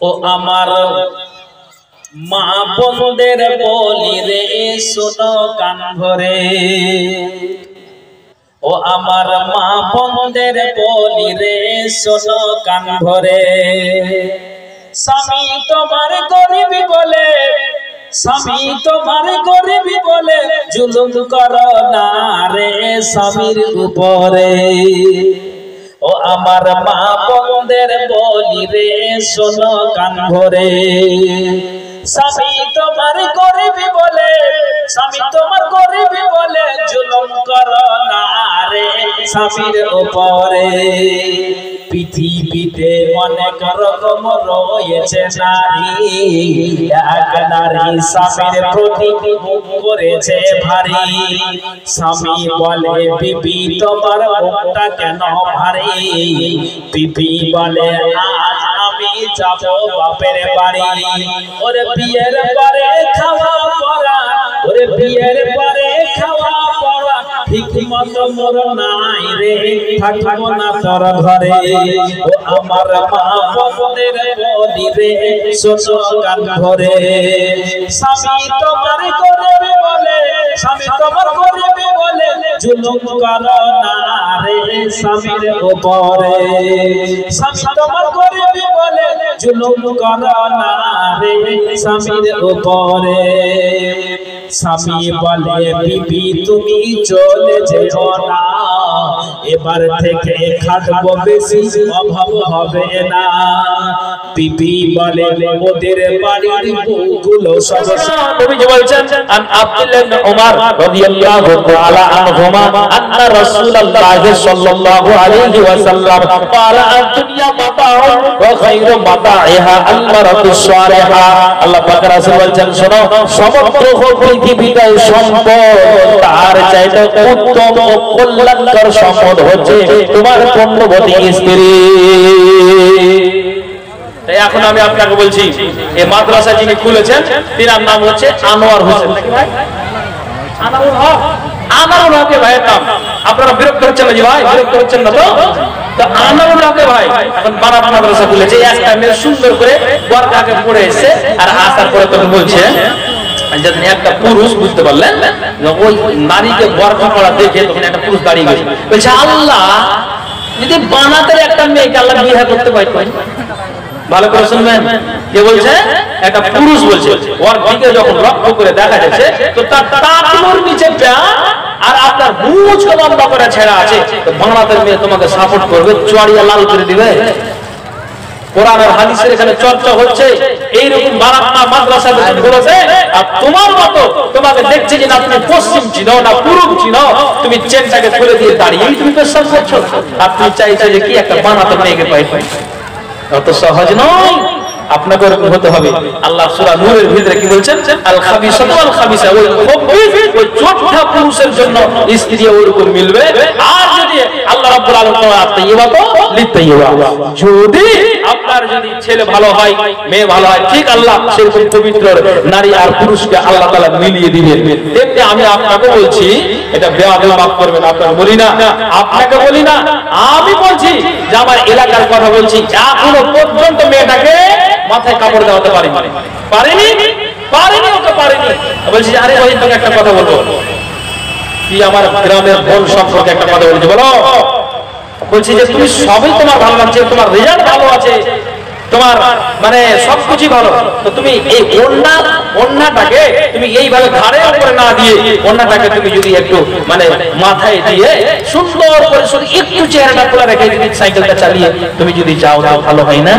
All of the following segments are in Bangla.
ও আমার মা বোনদের বলি রে শোনো কান ভরে, ও আমার মা বোনদের বলি রে শোনো কান ভরে। স্বামী তোমার গরিব বলে, স্বামী তোমার গরিব বলে জুলুম করো না রে স্বামীর উপরে। ও আমার মা বোনদের বলি রে শোনো কান ভরে। স্বামী তোমার গরিব বলে, স্বামী তোমার গরিব বলে জুলুম করো না রে স্বামীর উপরে। পৃথিবীতে অনেক রকম রয়েছে নারী, এক নারী স্বামীর প্রতি মুখ করেছে ভারী। স্বামী বলে বিবি তোমার মুখটা কেন ভারী, বিবি বলে আজ আমি যাব বাপের বাড়ি। ওরে বিয়ের পরে খাওয়া পড়া, ওরে বিয়ের পরে খাওয়া পড়া ঠিক মতো মোর নাই রে, থাকবো না তোর ঘরে। ও আমার মা বোনদের বলি রে শোনো কান ভরে। স্বামী তোমার গরিব বলে, স্বামী তোমার গরিব বলে জুলুম করো না রে স্বামীর উপরে। স্বামী তোমার গরিব বলে জুলুম করো না রে স্বামীর উপরে। স্বামী বলে বিবি তুমি চলে যেও না, এবার থেকে খাটবো বেশি অভাব হবে না। বিবি বলে ওদের বাড়ির বউগুলো সব নবীজি বলছেন আন আব্দুল্লাহ ইবনে উমর রাদিয়াল্লাহু তাআলা আনহুমা আন্না রাসূলুল্লাহ সাল্লাল্লাহু আলাইহি ওয়াসাল্লাম ক্বালা আদ-দুনিয়া মাতাউন ওয়া খায়রু মাতাইহা আল-মারাতুস সালিহা। আল্লাহ পাক রাসূল বলছেন শোনো, সমগ্র পৃথিবীটাই সম্পদ, তার চাইতে উত্তম ও কল্যাণকর সম্পদ হচ্ছে তোমার পূর্ণবতী স্ত্রী। এখন আমি আপনাকে বলছি এই মাদ্রাসা যিনি খুলেছেন তিনার নাম হচ্ছে আনোয়ার হোসেন। আনোয়ার হক, আনোয়ার হক ভাইয়ের নাম। আপনারা বিরক্ত হচ্ছেন না জি ভাই? বিরক্ত হচ্ছেন না তো? তো আনোয়ার হক ভাই এখন বারাত মাদ্রাসা খুলেছে, একটা মেয়ে সুন্দর করে বরকাকে পড়ে এসে আর আসার পরে তখন বলছে যখন একটা পুরুষ বুঝতে পারলেন ওই নারীকে বরকা পড়া দেখে তখন একটা পুরুষ দাঁড়িয়ে গেছে, বলছে আল্লাহ যদি বানাতে একটা মেয়েকে আল্লাহ বিয়ে করতে পারতেন। ভালো করে শুনবেন, কে বলছে? একটা পুরুষ বলছে। ওর দিকে যখন লক্ষ্য করে দেখা যাচ্ছে তো তার টাকনুর নিচে প্যান্ট আর আপনার মুছ লম্বা করে ছেঁড়া আছে, তো বাংলাদেশের মেয়ে তোমাকে সাপোর্ট করবে, চড়িয়া লাল করে দিবে। কোরআন আর হাদিসের এখানে চর্চা হচ্ছে, এইরকম বারাত মাদ্রাসা বলেছে। আর তোমার মতো তোমাকে দেখছে যে না তুমি পশ্চিম চিনো না পূর্ব চিনো, তুমি চেনটাকে খুলে দিয়ে দাঁড়িয়ে তুমি বিশ্বাস করছো, আর তুমি চাইছো যে কি একটা বানাতে মেয়েকে পাই। অত সহজ নয়, আপনাকে হতে হবে। আল্লাহ সূরা নূরের ভিতরে কি বলছেন? আল খাবিসাতু ওয়াল খাবিসা, ওই খবিস ওই চোট্টা পুরুষের জন্য স্ত্রী ওরকম মিলবে। আর যদি আল্লাহ রাব্বুল আলামিন তাইয়্যিবা তো লিতাইয়্যিবা, যদি আপনার যদি ছেলে ভালো হয় মেয়ে ভালো হয়, ঠিক আল্লাহ সেরকম পবিত্র নারী আর পুরুষকে আল্লাহ তাআলা মিলিয়ে দিবেন। দেখতে আমি আপনাকে বলছি, এটা বেয়াদবি মাফ করবেন, আপনাকে বলি না, আপনাকে বলি না, আমি বলছি যে আমার এলাকার কথা বলছি। এখনো পর্যন্ত মেয়েটাকে মাথায় কাপড় দেওয়াতে পারেনি, ওকে পারেনি। বলছি আরে ভাই তোকে একটা কথা বলবো, কি আমার গ্রামের বোন সম্পর্কে একটা কথা বলছি, বলো। বলছি যে তুমি সবই তোমার ভালো লাগছে, তোমার রেজাল্ট ভালো আছে, তোমার মানে সবকিছু ভালো, তো তুমি এই ওড়নাটাকে তুমি এইভাবে ঘাড়ের উপরে না দিয়ে ওড়নাটাকে তুমি যদি একটু মানে মাথায় দিয়ে সুন্দর করে শুধু একটু চেহারাটা খোলা রেখে যদি সাইকেলটা চালিয়ে তুমি যদি যাও তাও ভালো হয় না?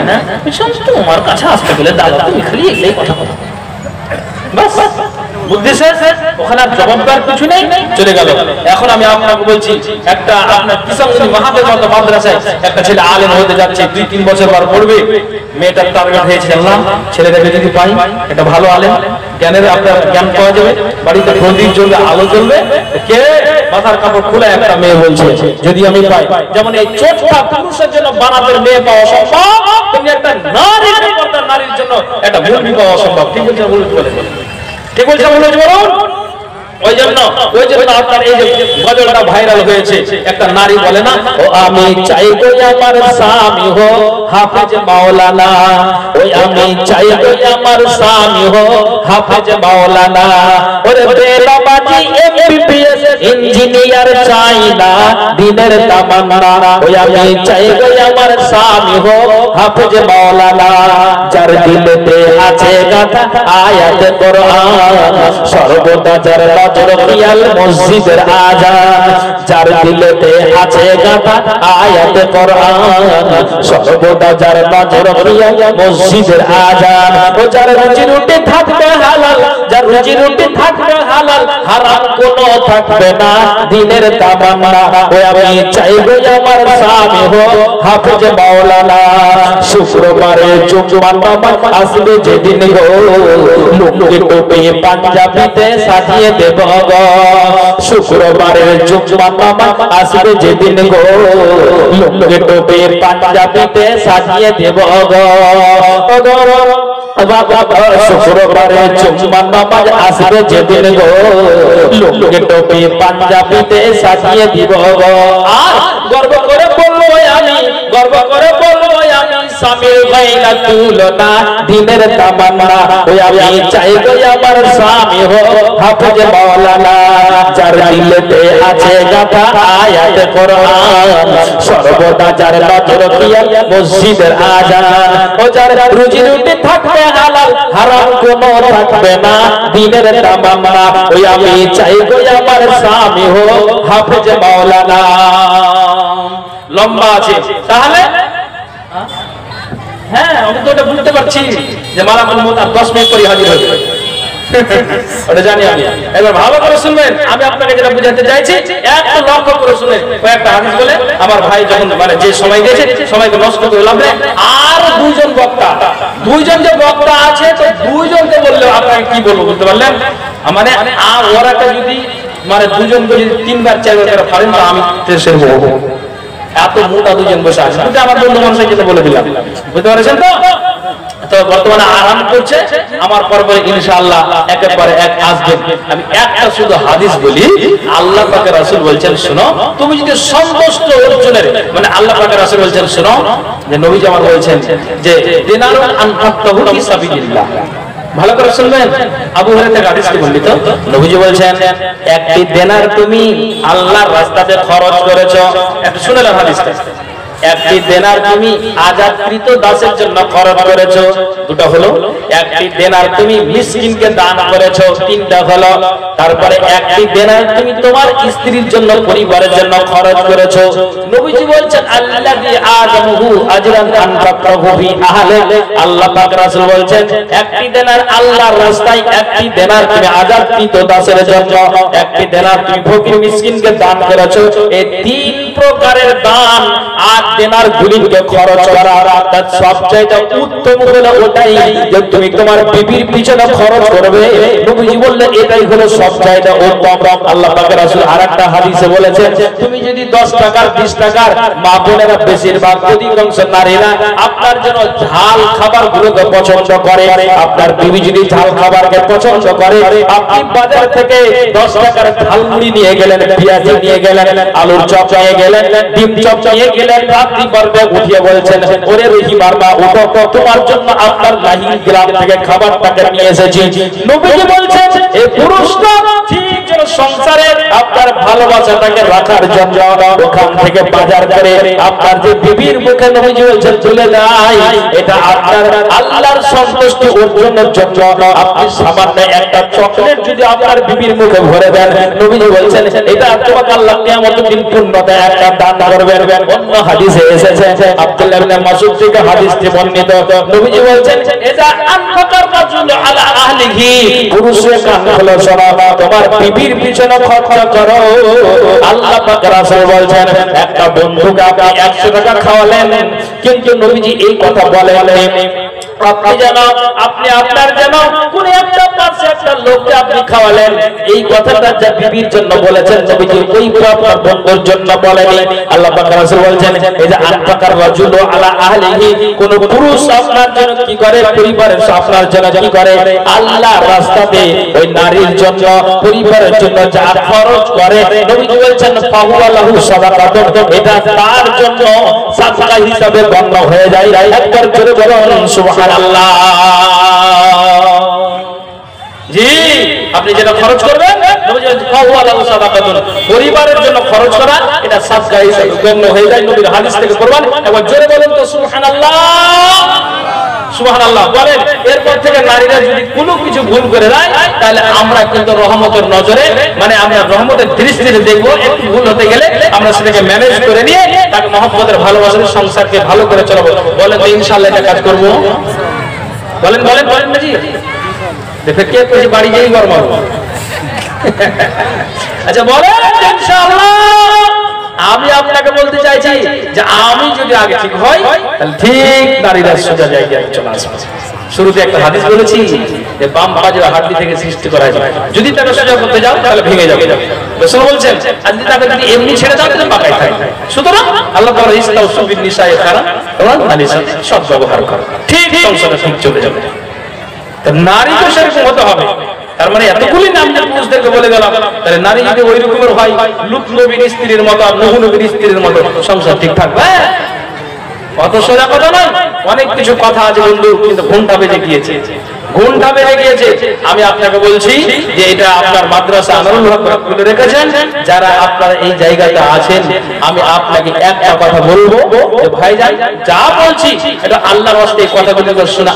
তোমার কাছে আসতে গেলে দাদা তুমি খালি এই কথা বলো, বাস বুদ্ধি শেষ, ওখানে আর জবাবদার কিছু নেই, চলে গেল। এখন আমি আপনাকে বলছি, একটা আপনার কিষানগঞ্জ মাহাদের মতো মাদ্রাসায় একটা ছেলে আলেম হতে যাচ্ছে, 2-3 বছর পর পড়বে। মেয়েটার টার্গেট হয়েছে আল্লাহ ছেলেটাকে যদি পাই এটা ভালো আলেম, জ্ঞানের আপনার জ্ঞান পাওয়া যাবে, বাড়িতে প্রদীপ জ্বলবে, আলো জ্বলবে, কে মাথার কাপড় খুলে একটা মেয়ে বলছে যদি আমি পাই। যেমন এই চোটটা পুরুষের জন্য বানাতের মেয়ে পাওয়া সম্ভব, তেমনি একটা নারীর জন্য একটা মুরগি পাওয়া সম্ভব। ঠিক বলছে, ঠিক বলছে, বলুন। ওই জন্য আপনার এই যে গজলটা ভাইরাল হয়েছে, একটা নারী বলে না, ও আমি চাই গো আমার স্বামী হো হাফেজ মাওলানা, ওই আমি চাই গো আমার স্বামী হো হাফেজ মাওলানা, ওরে বেলাবাজি এমবিবিএস ইঞ্জিনিয়ার চাই না দিনের তামান্না, ওই আমি চাই গো আমার স্বামী হো হাফেজ মাওলানা, যার দিলেতে আছে গাথা আয়াত কোরআন, সর্বদা যার নজর খিয়াল মসজিদের আজান, যার দিলেতে আছে গাথা আয়াত কোরআন, সর্বদা যার নজর খিয়াল মসজিদের আজান, ও যার রুজি রুটি থাকবে হালাল, যার রুজি রুটি থাকবে হালাল, হারাম কোনো থাকবে না দিনের তামান্না, ও আমি চাইবো আমার স্বামী হো হাফেজ মাওলানা, শুক্রবারে জুম্মার নামাজ আসবে যেদিন গো, লুঙ্গি টুপি পাঞ্জাবিতে সাজিয়ে দেব গো, শুক্রবারে জুম্মার নামাজ আসবে যেদিন গো, লুঙ্গি টুপি পাঞ্জাবিতে সাজিয়ে দেব গো, শুক্রবারে জুম্মার নামাজ আসবে যেদিন গো, লুঙ্গি টুপি পাঞ্জাবিতে সাজিয়ে দিব গো, আর গর্ব করে বলবো আমি, গর্ব করে বলবো আমি, স্বামীর গাইলা তুলনা দিনের তামান্না, ওই আমি চাই গো আমার স্বামী হো হাফেজ মাওলানা, যার দিলেতে আছে গাথা আয়াত কোরআন, সর্বদা যার নজর খিয়াল মসজিদের আজান, ও যার রুজি রুটি থাকবে হালাল, হারাম কোনো থাকবে না দিনের তামান্না, ওই আমি চাই গো আমার স্বামী হো হাফেজ মাওলানা। লম্বা আছে তাহলে, হ্যাঁ আমি তো এটা বুঝতে পারছি যে মালাকুল মউত আর 10 মিনিট পরে হাজির হবে, ওটা জানি আমি। এবার ভালো করে শুনবেন, আমি আপনাকে যেটা বুঝাতে চাইছি একটু লক্ষ্য করে শুনেন। কয়েকটা হাদিস বলে আমার ভাই যখন মানে যে সময় দিয়েছে সময়কে নষ্ট করে লাভ নেই। আর দুইজন বক্তা, দুইজন যে বক্তা আছে তো দুইজনকে বললে আপনাকে কি বলবো বুঝতে পারলেন, মানে ওরাকে যদি মানে দুজনকে যদি 3বার 4বার ফাড়েন তো আমি শেষ হবো, এত মোটা দুজন বসে আছে। আমার বন্ধু মানুষের যেটা বলে দিলাম, বুঝতে পারছেন তো? তো বর্তমানে আরাম করছে, আমার পরে ইনশাআল্লাহ একের পরে এক আসবে। আমি একটা শুধু হাদিস বলি, আল্লাহ পাকের রাসূল বলছেন শুনো, তুমি যদি সন্তুষ্ট অর্জনের মানে আল্লাহ পাকের রাসূল বলছেন শুনো, যে নবীজি আমার বলছেন যে দিনারুন আনফাকতাহু ফি সাবিলিল্লাহ, ভালো করে শুনবেন। আবু হুরায়রা থেকে হাদিসটি বর্ণিত, নবীজি বলছেন একটি দিনার তুমি আল্লাহর রাস্তাতে খরচ করেছো, একটু শুনে নাও হাদিসটা, একটি দেনার তুমি আজাদকৃত দাসের জন্য খরচ করেছো, দুটো হলো। একটি দেনার তুমি মিসকিনকে দান করেছো, তিনটা হলো। তারপরে একটি দেনার তুমি তোমার স্ত্রীর জন্য পরিবারের জন্য খরচ করেছো। নবীজি বলছেন আল্লাযী আযামহু আজরান আনফাকতাহু ফি আহলি, আল্লাহ পাক রাসূল বলছেন একটি দেনার আল্লাহর রাস্তায়, একটি দেনার তুমি আজাদকৃত দাসের জন্য, একটি দেনার তুমি ফকির মিসকিনকে দান করেছো। এই তিন প্রকারের দান আর দেনার গুলিকে খরচ করা তার সবচেয়ে উত্তম হলো ওটাই যে তুমি তোমার বিবির পিছনে খরচ করবে। নবীজি বললেন এটাই হলো সবচেয়ে উত্তম। আল্লাহ পাকের রাসূল আরেকটা হাদিসে বলেছেন তুমি যদি 10 টাকার 20 টাকার, মা বোনেরা বেশিরভাগ অধিকাংশ নারীরা আপনার জন্য ঝাল খাবারগুলোকে পছন্দ করে, আপনার বিবি যদি ঝাল খাবারকে পছন্দ করে, আপনি বাজার থেকে 10 টাকার ঝালমুড়ি নিয়ে গেলেন, পেঁয়াজ নিয়ে গেলেন, আলুর চপ নিয়ে গেলেন, ডিম চপ নিয়ে গেলেন, আপনি বারবার উঠিয়ে বলছেন ওরে রহি বারবা উঠো, তোমার জন্য আপনার লাহির গ্রাম থেকে খাবারটাকে নিয়ে এসেছি। নবীজি বলছেন এই পুরুষটা ঠিক যেন সংসারে আপনার ভালোবাসাটাকে রাখার জন্য ওখান থেকে বাজার করে আপনার যে বিবির মুখে নবীজি বলছেন তুলে দেয়, এটা আপনার আল্লাহর সন্তুষ্টি অর্জনের জন্য। আপনি সামান্য একটা চকলেট যদি আপনার বিবির মুখে ভরে দেন, নবীজি বলছেন এটা তোমাকে আল্লাহ কিয়ামতের দিন পূর্ণতা একটা দান করবেন। অন্য হাদিসে এসেছে আব্দুল্লাহ ইবনে মাসউদ থেকে হাদিসটি বর্ণিত, নবীজি বলছেন এটা আনফাকার রাজুল আলা আহলিহি, পুরুষের কান খুলে শোনো, তোমার বিবির পিছনে খরচ করো। আল্লাহ পাক রাসূল বলছেন একটা বন্ধুকে আপনি 100 টাকা খাওয়ালেন, কিন্তু নবীজি এই কথা বলেন আপনি যেন আপনি আপনার যেন কোন একটা পাশে একটা লোককে আপনি খাওয়ালেন, এই কথাটা যা বিবির জন্য বলেছেন নবীজি ওই আপনার বন্ধুর জন্য বলেনি। আল্লাহ পাক রাসূল বলেন এই যে আনফাকার রাজুলু আলা আহলিহি, কোন পুরুষ আপনার জন্য কি করে, পরিবারের আপনার জন্য কি করে, আল্লাহর রাস্তাতে ওই নারীর জন্য পরিবারের জন্য যা খরচ করে নবীজি বলেন ফাহুয়া লাহু সাদাকাতুন, এটা তার জন্য সাদকা হিসাবে গণ্য হয়ে যায়। একবার জোরে বলুন সুবহানাল্লাহ। জি, আপনি যেটা খরচ করবেন নবীজি বলেন ফাহুয়া লাহু সাদাকাতুন, পরিবারের জন্য খরচ করা এটা সাদকা হিসাবে গণ্য হয়ে যায় নবীর হাদিস থেকে প্রমাণ। একবার জোরে বলেন তো সুবহানাল্লাহ, সুবহানাল্লাহ বলেন। এরপর থেকে নারীরা যদি কোনো কিছু ভুল করে দেয় তাহলে আমরা কিন্তু রহমতের নজরে, মানে আমরা রহমতের দৃষ্টিতে দেখবো, একটু ভুল হতে গেলে আমরা সেটাকে ম্যানেজ করে নিয়ে তাকে মহব্বতের ভালোবাসার সংসারকে ভালো করে চালাবো। বলেন তো ইনশাআল্লাহ এটা কাজ করবো? বলেন বলেন বলেন না জি? দেখে কে কইছে বাড়ি যেই গরম হবে। আচ্ছা বলেন ইনশাআল্লাহ। আমি আপনাকে বলতে চাইছি যে আমি যদি আগে ঠিক হই তাহলে ঠিক নারীরা সোজা জায়গায় চলে আসবে। শুরুতে একটা হাদিস বলেছি যে বাম পাজের হাড্ডি থেকে সৃষ্টি করা যায়, যদি তাকে সোজা করতে যাও তাহলে ভেঙে যাবে। রাসূল বলছেন আর যদি তাকে যদি এমনি ছেড়ে দাও তাহলে পাকাই থাকে। সুতরাং আল্লাহ তাআলা ইসলাউ সুবিন নিসায়ে খারা, তোমরা নারীর সাথে সৎ ব্যবহার করো, ঠিক সংসারে ঠিক চলে যাবে। তা নারী তো সেরকম হতে হবে। তার মানে এতগুলি নাম যে পুরুষদেরকে বলে গেলাম, তাহলে নারী যদি ওই রকমের হয় লূত নবীর স্ত্রীর মতো, নূহ নবীর স্ত্রীর মতো, সংসার ঠিক থাকবে? অত সোজা কথা নয়। অনেক কিছু কথা আছে বন্ধু, কিন্তু ঘন্টা বেজে গিয়েছে, ঘন্টা বেজে গিয়েছে। আমি আপনাকে বলছি যে এটা আপনার মাদ্রাসা আনোয়ারুল হক খুলে রেখেছেন, যারা আপনারা এই জায়গাতে আছেন আমি আপনাকে একটা কথা বলবো যে ভাইজান যা বলছি এটা আল্লাহর ওয়াস্তে এই কথাগুলো শুনে